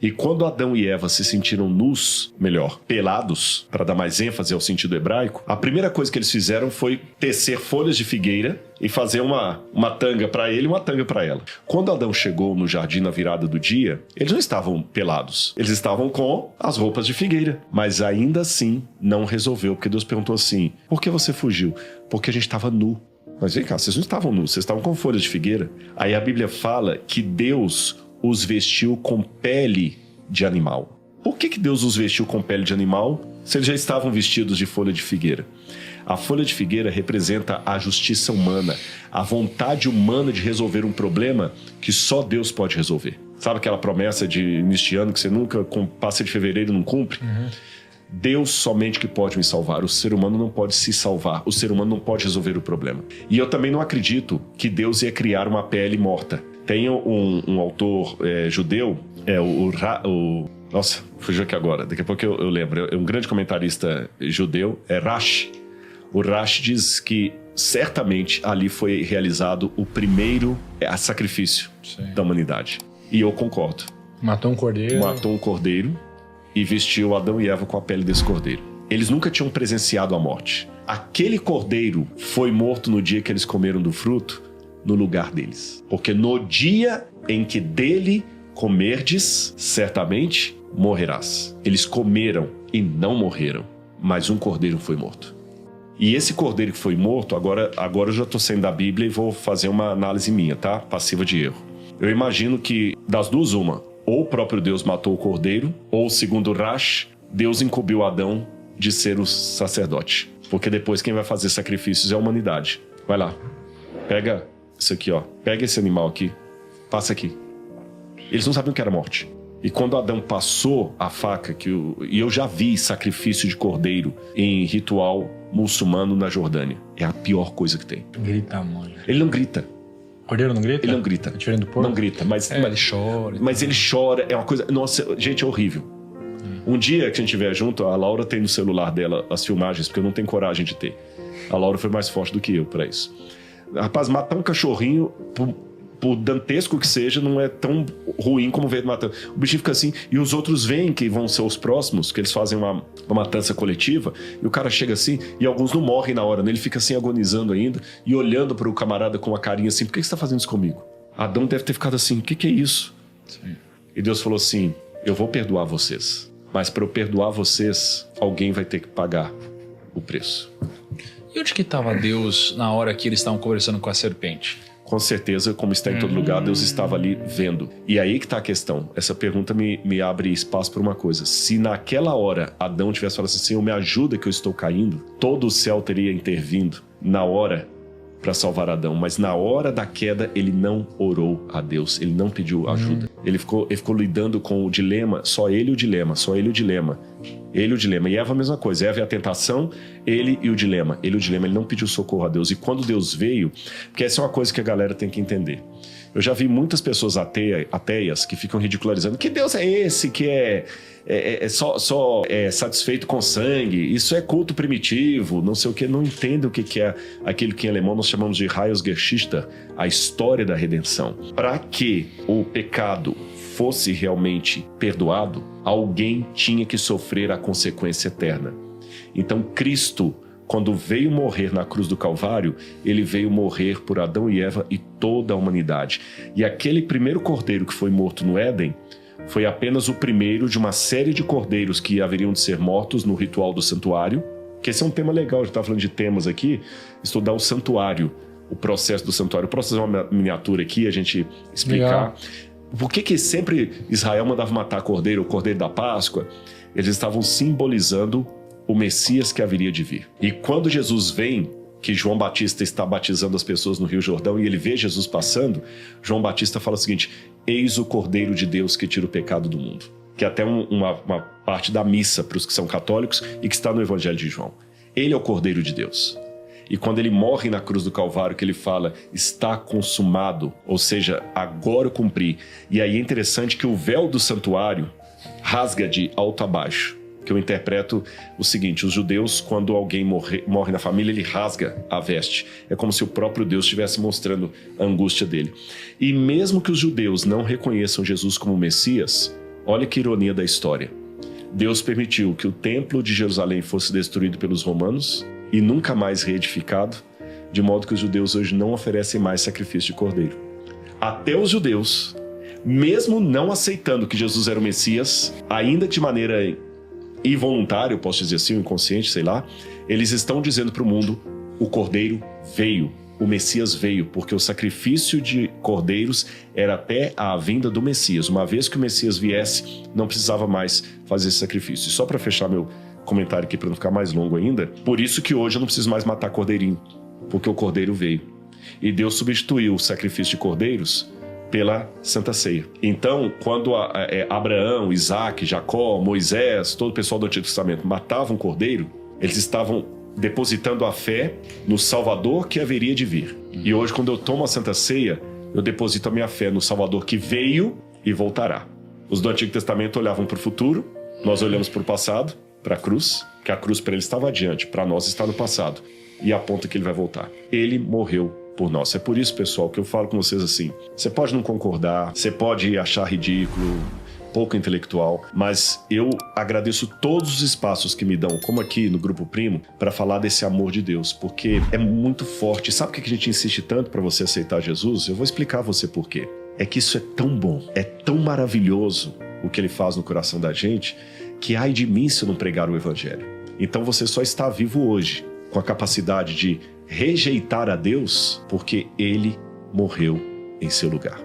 E quando Adão e Eva se sentiram nus, melhor, pelados, para dar mais ênfase ao sentido hebraico, a primeira coisa que eles fizeram foi tecer folhas de figueira e fazer uma tanga para ele e uma tanga para ela. Quando Adão chegou no jardim na virada do dia, eles não estavam pelados. Eles estavam com as roupas de figueira. Mas ainda assim não resolveu, porque Deus perguntou assim: por que você fugiu? Porque a gente estava nu. Mas vem cá, vocês não estavam nus, vocês estavam com folhas de figueira. Aí a Bíblia fala que Deus os vestiu com pele de animal. Por que Deus os vestiu com pele de animal se eles já estavam vestidos de folha de figueira? A folha de figueira representa a justiça humana, a vontade humana de resolver um problema que só Deus pode resolver. Sabe aquela promessa de início de ano que você nunca passa de fevereiro e não cumpre? Deus somente que pode me salvar. O ser humano não pode se salvar. O ser humano não pode resolver o problema. E eu também não acredito que Deus ia criar uma pele morta. Tem um autor judeu, nossa, fugiu aqui agora, daqui a pouco eu lembro. É um grande comentarista judeu, Rashi. O Rashi diz que certamente ali foi realizado o primeiro sacrifício da humanidade. E eu concordo. Matou um cordeiro e vestiu Adão e Eva com a pele desse cordeiro. Eles nunca tinham presenciado a morte. Aquele cordeiro foi morto no dia que eles comeram do fruto, no lugar deles. Porque no dia em que dele comerdes, certamente morrerás. Eles comeram e não morreram, mas um cordeiro foi morto. E esse cordeiro que foi morto, agora eu já estou saindo da Bíblia e vou fazer uma análise minha, tá? Passiva de erro. Eu imagino que das duas uma, ou o próprio Deus matou o cordeiro, ou segundo Rashi, Deus incumbiu Adão de ser o sacerdote. Porque depois quem vai fazer sacrifícios é a humanidade. Vai lá, pega isso aqui, ó. Pega esse animal aqui, passa aqui. Eles não sabiam o que era morte. E quando Adão passou a faca, e eu já vi sacrifício de cordeiro em ritual muçulmano na Jordânia. É a pior coisa que tem. Grita, mãe. Ele não grita. Cordeiro não grita? Ele não grita. É diferente do porco? Não grita, mas ele chora. Mas ele chora, é uma coisa... Nossa, gente, é horrível. Um dia que a gente estiver junto, a Laura tem no celular dela as filmagens, porque eu não tenho coragem de ter. A Laura foi mais forte do que eu pra isso. Rapaz, matar um cachorrinho... por dantesco que seja, não é tão ruim como ver matando. O bichinho fica assim, e os outros veem que vão ser os próximos, que eles fazem uma matança coletiva, e o cara chega assim, e alguns não morrem na hora, né? Ele fica assim agonizando ainda, e olhando para o camarada com uma carinha assim: por que você está fazendo isso comigo? Adão deve ter ficado assim: o que é isso? Sim. E Deus falou assim: eu vou perdoar vocês, mas para eu perdoar vocês, alguém vai ter que pagar o preço. E onde que estava Deus na hora que eles estavam conversando com a serpente? Com certeza, como está em todo lugar, Deus estava ali vendo. E aí que está a questão. Essa pergunta me abre espaço para uma coisa. Se naquela hora Adão tivesse falado assim: Senhor, me ajuda que eu estou caindo, todo o céu teria intervindo na hora para salvar Adão. Mas na hora da queda, ele não orou a Deus, ele não pediu ajuda. Ele ficou lidando com o dilema, só ele e o dilema, só ele e o dilema. Ele e o dilema. E Eva a mesma coisa. Eva e a tentação, ele e o dilema. Ele não pediu socorro a Deus. E quando Deus veio, porque essa é uma coisa que a galera tem que entender. Eu já vi muitas pessoas ateias que ficam ridicularizando: que Deus é esse que só satisfeito com sangue? Isso é culto primitivo, não sei o que. Não entendem o que é aquilo que em alemão nós chamamos de Heilsgeschichte, a história da redenção. Para que o pecado fosse realmente perdoado, alguém tinha que sofrer a consequência eterna. Então Cristo, quando veio morrer na cruz do Calvário, ele veio morrer por Adão e Eva e toda a humanidade. E aquele primeiro cordeiro que foi morto no Éden foi apenas o primeiro de uma série de cordeiros que haveriam de ser mortos no ritual do santuário, que esse é um tema legal. A gente está falando de temas aqui, estudar o santuário, o processo do santuário. Eu posso fazer uma miniatura aqui, a gente explicar. Legal. Por que sempre Israel mandava matar cordeiro, o cordeiro da Páscoa? Eles estavam simbolizando o Messias que haveria de vir. E quando Jesus vem, que João Batista está batizando as pessoas no Rio Jordão, e ele vê Jesus passando, João Batista fala o seguinte: eis o Cordeiro de Deus que tira o pecado do mundo. Que é até uma parte da missa para os que são católicos e que está no Evangelho de João. Ele é o Cordeiro de Deus. E quando ele morre na cruz do Calvário, que ele fala: está consumado, ou seja, agora eu cumpri. E aí é interessante que o véu do santuário rasga de alto a baixo. Que eu interpreto o seguinte: os judeus, quando alguém morre na família, ele rasga a veste. É como se o próprio Deus estivesse mostrando a angústia dele. E mesmo que os judeus não reconheçam Jesus como Messias, Olha que ironia da história. Deus permitiu que o templo de Jerusalém fosse destruído pelos romanos e nunca mais reedificado, de modo que os judeus hoje não oferecem mais sacrifício de cordeiro. Até os judeus, mesmo não aceitando que Jesus era o Messias, ainda de maneira involuntária, eu posso dizer assim, inconsciente, sei lá, eles estão dizendo para o mundo: o cordeiro veio, o Messias veio, porque o sacrifício de cordeiros era até a vinda do Messias. Uma vez que o Messias viesse, não precisava mais fazer esse sacrifício. E só para fechar meu comentário aqui, para não ficar mais longo ainda, por isso que hoje eu não preciso mais matar cordeirinho, porque o cordeiro veio. E Deus substituiu o sacrifício de cordeiros pela Santa Ceia. Então, quando Abraão, Isaac, Jacó, Moisés, todo o pessoal do Antigo Testamento matavam um cordeiro, eles estavam depositando a fé no Salvador que haveria de vir. E hoje, quando eu tomo a Santa Ceia, eu deposito a minha fé no Salvador que veio e voltará. Os do Antigo Testamento olhavam para o futuro, nós olhamos para o passado, para a cruz, que a cruz para ele estava adiante, para nós está no passado, e aponta que ele vai voltar. Ele morreu por nós. É por isso, pessoal, que eu falo com vocês assim: você pode não concordar, você pode achar ridículo, pouco intelectual, mas eu agradeço todos os espaços que me dão, como aqui no Grupo Primo, para falar desse amor de Deus, porque é muito forte. Sabe por que a gente insiste tanto para você aceitar Jesus? Eu vou explicar a você por quê. É que isso é tão bom, é tão maravilhoso o que ele faz no coração da gente, que ai de mim se eu não pregar o Evangelho. Então você só está vivo hoje com a capacidade de rejeitar a Deus porque ele morreu em seu lugar.